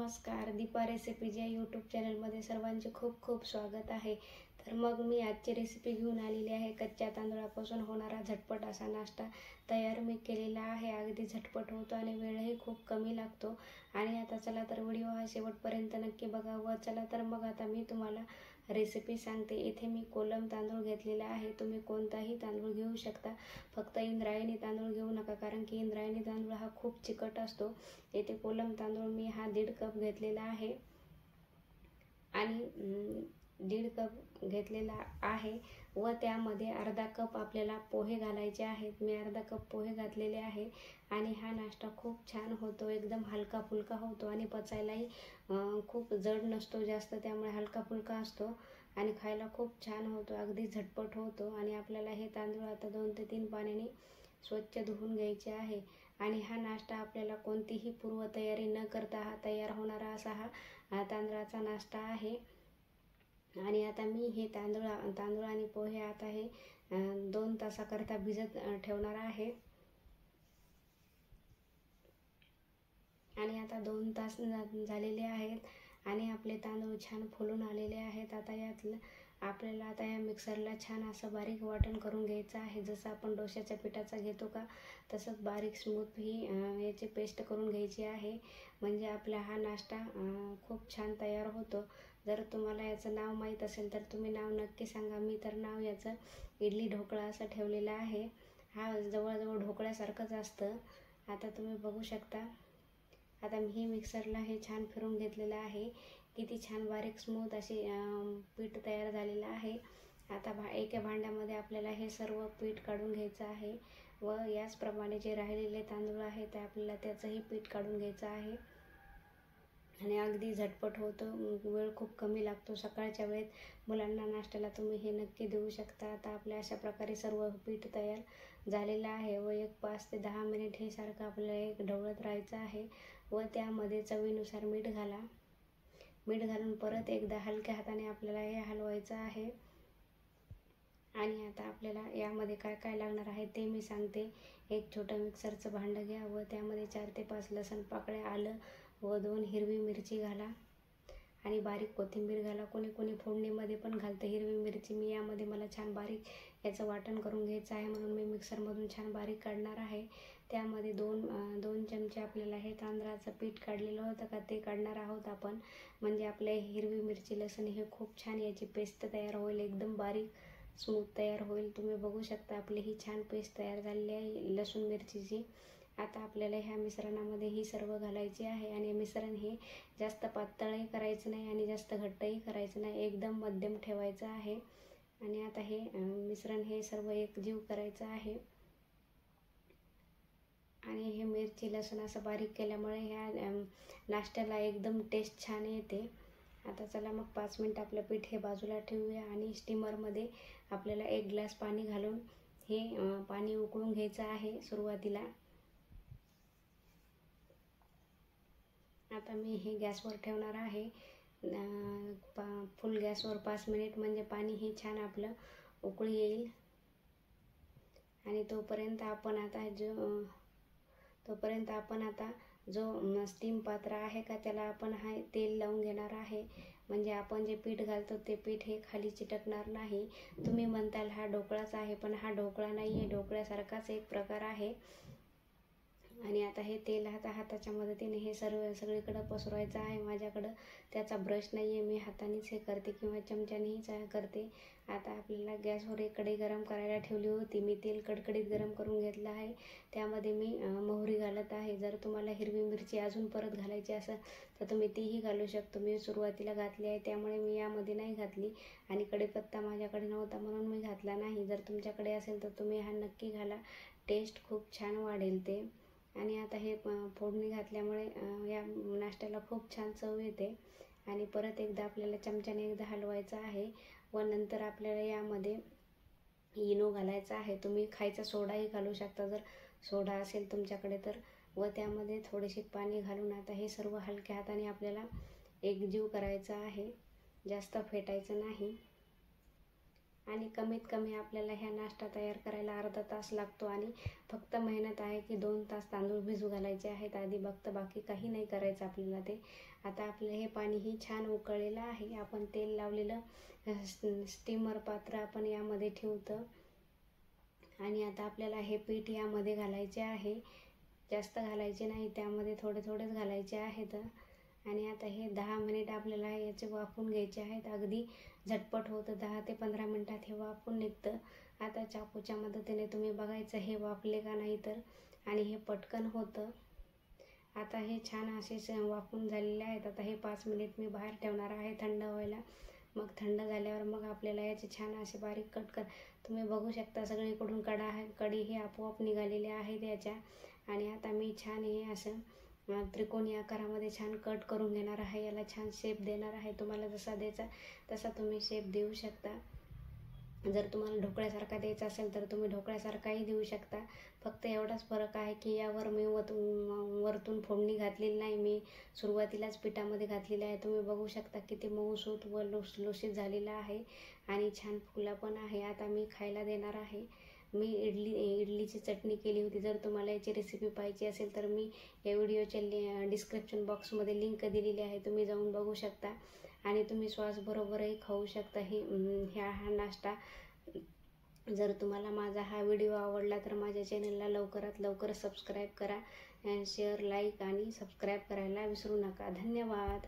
नमस्कार. दीपा रेसिपीज या यूट्यूब चॅनलमध्ये सर्वांचे खूप खूप स्वागत आहे. तर मग मी आजची रेसिपी घेऊन आलेली आहे. कच्च्या तांदूळापासून होणारा झटपट असा नाश्ता तयार मी केलेला आहे. अगदी झटपट होतो आणि वेळही खूप कमी लागतो. आणि आता चला तर व्हिडिओ हा शेवटपर्यंत नक्की बघा. व चला तर मग आता मी तुम्हाला रेसिपी सांगते. इथे मी कोलम तांदूळ घेतलेला आहे. तुम्ही कोणताही तांदूळ घेऊ शकता, फक्त इंद्रायणी तांदूळ घेऊ नका, कारण की इंद्रायणी तांदूळ हा खूप चिकट असतो. येथे कोलम तांदूळ मी हा 1.5 कप घेतलेला आहे आणि 1.5 कप घेतलेला आहे व त्यामध्ये अर्धा कप आपल्याला पोहे घालायचे आहेत. मी अर्धा कप पोहे घातलेले आहे आणि हा नाश्ता खूप छान होतो, एकदम हलका फुलका होतो आणि पचायलाही खूप जड नसतो जास्त, त्यामुळे हलका फुलका असतो आणि खायला खूप छान होतो, अगदी झटपट होतो. आणि आपल्याला हे तांदूळ आता 2 ते 3 पाण्याने स्वच्छ धुवून घ्यायचे आहे. आणि हा नाश्ता आपल्याला कोणतीही पूर्वतयारी न करता हा तयार होणारा असा हा तांदळाचा नाश्ता आहे. आणि आता मी हे तांदूळ आणि पोहे आता हे 2 तासाकरता भिजत ठेवणार आहे. आणि आता 2 तास झालेले आहेत आणि आपले तांदूळ छान फुलून आलेले आहेत. आता आपल्याला आता या मिक्सरला छान असं बारीक वाटण करून घ्यायचं आहे. जसं आपण डोश्याच्या पिठाचा घेतो का, तसंच बारीक स्मूथ ही याची पेस्ट करून घ्यायची आहे. म्हणजे आपला हा नाश्ता खूप छान तयार होतो. जर तुम्हाला याचं नाव माहीत असेल तर तुम्ही नाव नक्की सांगा. मी तर नाव याचं इडली ढोकळा असं ठेवलेलं आहे. हा जवळजवळ ढोकळ्यासारखंच असतं. आता तुम्ही बघू शकता. आता मी मिक्सरला हे छान फिरून घेतलेलं आहे. किती छान बारीक स्मूथ अशी पीठ तयार झालेलं आहे. आता एका भांड्यामध्ये आपल्याला हे सर्व पीठ काढून घ्यायचं आहे व याचप्रमाणे जे राहिलेले तांदूळ आहेत ते आपल्याला त्याचंही पीठ काढून घ्यायचं आहे. आणि अगदी झटपट होतो, वेळ खूप कमी लागतो. सकाळच्या वेळेत मुलांना नाश्त्याला तुम्ही हे नक्की देऊ शकता. आता आपल्या अशा प्रकारे सर्व पीठ तयार झालेलं आहे व 5 ते 10 मिनिट हे सारखं आपल्याला एक ढवळत राहायचं आहे व त्यामध्ये चवीनुसार मीठ घाला. मीठ घालून परत एकदा हलक्या हाताने आपल्याला हे हलवायचं आहे. आणि आता आपल्याला यामध्ये काय काय लागणार आहे ते मी सांगते. एक छोटं मिक्सरचं भांडं घ्या व त्यामध्ये 4 ते 5 लसूण पाकळ्या, आलं व 2 हिरवी मिरची घाला आणि बारीक कोथिंबीर घाला. कोणी कोणी फोडणीमध्ये पण घालतं हिरवी मिरची. मी यामध्ये मला छान बारीक याचं वाटण करून घ्यायचं आहे म्हणून मी मिक्सरमधून छान बारीक काढणार आहे. त्यामध्ये 2 चमचे आपल्याला हे तांदळाचं पीठ काढलेलं होतं का ते काढणार आहोत आपण. म्हणजे आपल्या हिरवी मिरची, लसूण हे खूप छान याची पेस्ट तयार होईल, एकदम बारीक स्मूथ तयार होईल. तुम्ही बघू शकता आपली ही छान पेस्ट तयार झालेली आहे लसूण मिरचीची. आता आपल्याला ह्या मिश्रणामध्ये ही सर्व घालायची आहे आणि मिश्रण हे जास्त पातळही करायचं नाही आणि जास्त घट्टही करायचं नाही, एकदम मध्यम ठेवायचं आहे. आणि आता हे मिश्रण हे सर्व एकजीव करायचं आहे. आणि हे मिरची, लसूण असं बारीक केल्यामुळे ह्या नाश्त्याला एकदम टेस्ट छान येते. आता चला मग 5 मिनिट आपलं पीठ हे बाजूला ठेवूया आणि स्टीमरमध्ये आपल्याला 1 ग्लास पाणी घालून हे पाणी उकळून घ्यायचं आहे सुरुवातीला. आता मी हे गॅसवर ठेवणार आहे फुल गॅसवर 5 मिनिट, म्हणजे पाणी हे छान आपलं उकळी येईल. आणि तोपर्यंत आपण आता जो स्टीम पात्र आहे का त्याला आपण तेल लावून घेणार आहे. म्हणजे आपण जे पीठ घालतो ते पीठ हे खाली चिटकणार नाही. तुम्ही म्हणताल हा ढोकळाच आहे, पण हा ढोकळा नाही आहे, ढोकळ्यासारखाच एक प्रकार आहे. आणि आता हे तेल हाताच्या मदतीने हे सगळीकडं पसरवायचं आहे. माझ्याकडं त्याचा ब्रश नाही आहे, मी हातानेच हे करते किंवा चमच्यानेही करते. आता आपल्याला गॅसवर एक कढई गरम करायला ठेवली होती. मी तेल कडकडीत गरम करून घेतलं आहे. त्यामध्ये मी मोहरी घालत आहे. जर तुम्हाला हिरवी मिरची अजून परत घालायची असेल तर तुम्ही तीही घालू शकतो. मी सुरुवातीला घातली आहे त्यामुळे मी यामध्ये नाही घातली. आणि कढीपत्ता माझ्याकडे नव्हता म्हणून मी घातला नाही. जर तुमच्याकडे असेल तर तुम्ही हा नक्की घाला, टेस्ट खूप छान वाढेल ते. आणि आता हे फोडणी घातल्यामुळे या नाश्त्याला खूप छान चव येते. आणि परत एकदा आपल्याला चमच्याने एकदा हलवायचं आहे व नंतर आपल्याला यामध्ये इनो घालायचा आहे. तुम्ही खायचा सोडाही घालू शकता जर सोडा असेल तुमच्याकडे तर. व त्यामध्ये थोडेसे पाणी घालून आता हे सर्व हलक्या हाताने आपल्याला एकजीव करायचं आहे, जास्त फेटायचं नाही. आणि कमीत कमी आपल्याला ह्या नाश्ता तयार करायला अर्धा तास लागतो आणि फक्त मेहनत आहे की 2 तास तांदूळ भिजू घालायचे आहेत आधी, बाकी काही नाही करायचं आपल्याला ते. आता आपलं हे पाणीही छान उकळलेलं आहे. आपण तेल लावलेलं स्टीमर पात्र आपण यामध्ये ठेवतो आणि आता आपल्याला हे पीठ यामध्ये घालायचे आहे. जास्त घालायचे नाही, त्यामध्ये थोडेच घालायचे आहेत. आणि आता हे 10 मिनिट आपल्याला याचे वाफवून घ्यायचे आहेत. अगदी झटपट होतं, 10 ते 15 मिनिटात हे वाफून निघतं. आता चाकूच्या मदतीने तुम्ही बघायचं हे वाफले का नाही तर, आणि हे पटकन होतं. आता हे छान असे वाफून झालेले आहेत. आता हे 5 मिनिट मी बाहेर ठेवणार आहे थंड व्हायला. मग थंड झाल्यावर मग आपल्याला याचे छान असे बारीक कट तुम्ही बघू शकता सगळीकडून कडी ही आपोआप निघालेल्या आहेत याच्या. आणि आता मी छान हे असं त्रिकोणी आकारामध्ये छान कट करून घेणार आहे. याला छान शेप देणार आहे. तुम्हाला जसा द्यायचा तसा तुम्ही शेप देऊ शकता. जर तुम्हाला ढोकळ्यासारखा द्यायचा असेल तर तुम्ही ढोकळ्यासारखाही देऊ शकता. फक्त एवढाच फरक आहे की यावर मी वरतून फोडणी घातलेली नाही, मी सुरुवातीलाच पिठामध्ये घातलेली आहे. तुम्ही बघू शकता किती मऊसूत व लुसलुशीत झालेला आहे आणि छान फुला पण आहे. आता मी खायला देणार आहे. मी इडलीची चटणी केली होती. जर तुम्हाला याची रेसिपी पाहिजे असेल तर मी या व्हिडिओच्या डिस्क्रिप्शन बॉक्समध्ये लिंक दिलेली आहे, तुम्ही जाऊन बघू शकता आणि तुम्ही सॉसबरोबरही खाऊ शकता हा नाश्ता. जर तुम्हाला माझा हा व्हिडिओ आवडला तर माझ्या चॅनलला लवकरात लवकर सबस्क्राईब करा. शेअर, लाईक आणि सबस्क्राईब करायला विसरू नका. धन्यवाद.